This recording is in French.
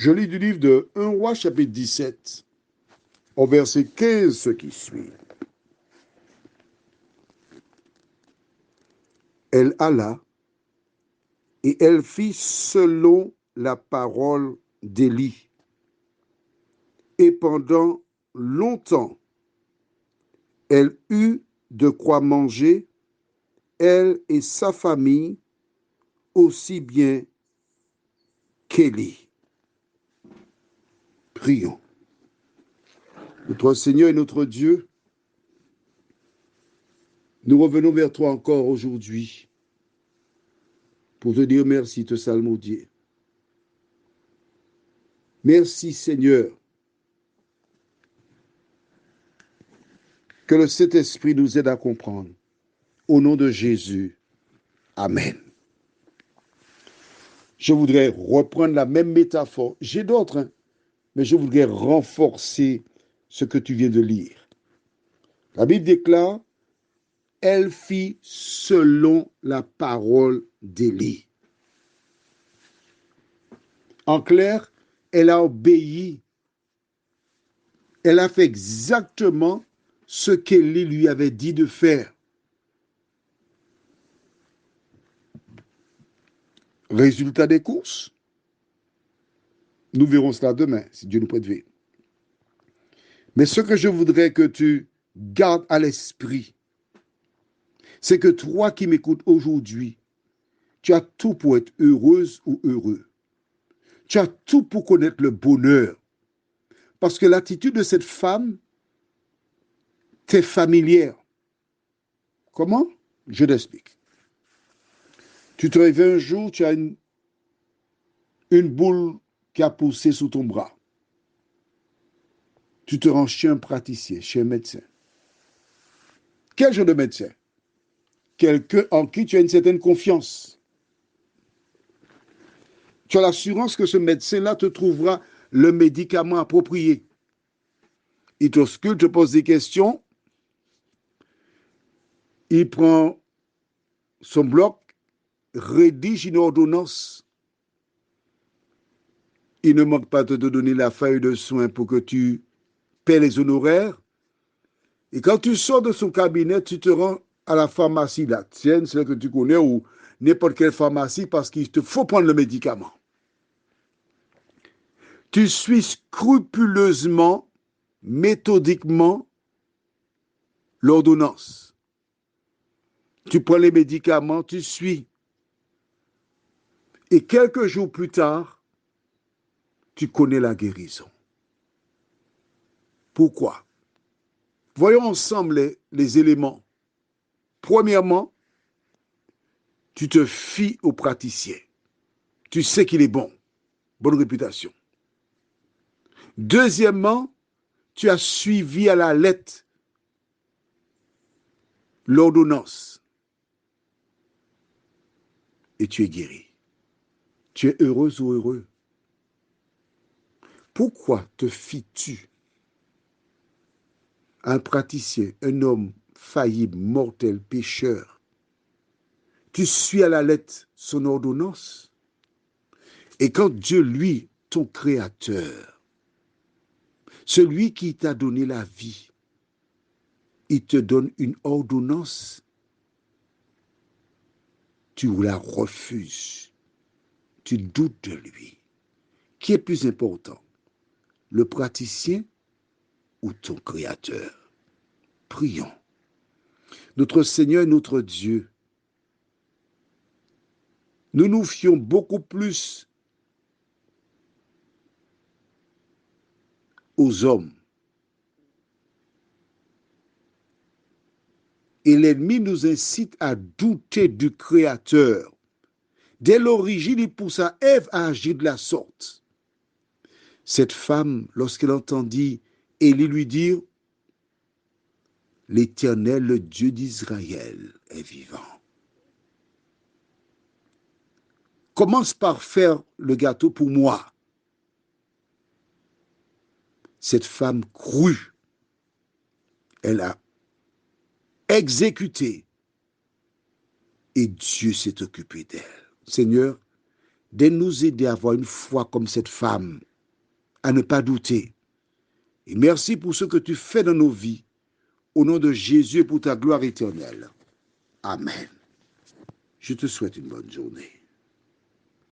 Je lis du livre de 1 Roi chapitre 17, au verset 15, ce qui suit. Elle alla et elle fit selon la parole d'Élie. Et pendant longtemps, elle eut de quoi manger, elle et sa famille, aussi bien qu'Élie. Prions. Notre Seigneur et notre Dieu, nous revenons vers toi encore aujourd'hui pour te dire merci, te salmodier. Merci Seigneur, que le Saint-Esprit nous aide à comprendre. Au nom de Jésus, Amen. Je voudrais reprendre la même métaphore. J'ai d'autres, hein, mais je voudrais renforcer ce que tu viens de lire. La Bible déclare, elle fit selon la parole d'Élie. En clair, elle a obéi. Elle a fait exactement ce qu'Élie lui avait dit de faire. Résultat des courses, nous verrons cela demain, si Dieu nous prête vie. Mais ce que je voudrais que tu gardes à l'esprit, c'est que toi qui m'écoutes aujourd'hui, tu as tout pour être heureuse ou heureux. Tu as tout pour connaître le bonheur. Parce que l'attitude de cette femme t'est familière. Comment? Je t'explique. Tu te réveilles un jour, tu as une boule qui a poussé sous ton bras. Tu te rends chez un praticien, chez un médecin. Quel genre de médecin? Quelqu'un en qui tu as une certaine confiance. Tu as l'assurance que ce médecin-là te trouvera le médicament approprié. Il t'ausculte, te pose des questions. Il prend son bloc, rédige une ordonnance. Il ne manque pas de te donner la feuille de soins pour que tu paies les honoraires. Et quand tu sors de son cabinet, tu te rends à la pharmacie, la tienne, celle que tu connais, ou n'importe quelle pharmacie, parce qu'il te faut prendre le médicament. Tu suis scrupuleusement, méthodiquement l'ordonnance. Tu prends les médicaments, tu suis. Et quelques jours plus tard, tu connais la guérison. Pourquoi? Voyons ensemble les éléments. Premièrement, tu te fies au praticien. Tu sais qu'il est bon. Bonne réputation. Deuxièmement, tu as suivi à la lettre l'ordonnance. Et tu es guéri. Tu es heureuse ou heureux. Pourquoi te fies-tu à un praticien, un homme faillible, mortel, pécheur? Tu suis à la lettre son ordonnance. Et quand Dieu, lui, ton créateur, celui qui t'a donné la vie, il te donne une ordonnance, tu la refuses. Tu doutes de lui. Qui est plus important, le praticien ou ton créateur? Prions. Notre Seigneur et notre Dieu, nous nous fions beaucoup plus aux hommes. Et l'ennemi nous incite à douter du Créateur. Dès l'origine, il poussa Ève à agir de la sorte. Cette femme, lorsqu'elle entendit Élie lui dire, l'Éternel, le Dieu d'Israël, est vivant. Commence par faire le gâteau pour moi. Cette femme crut. Elle a exécuté. Et Dieu s'est occupé d'elle. Seigneur, de nous aider à avoir une foi comme cette femme. à ne pas douter. Et merci pour ce que tu fais dans nos vies. Au nom de Jésus et pour ta gloire éternelle. Amen. Je te souhaite une bonne journée.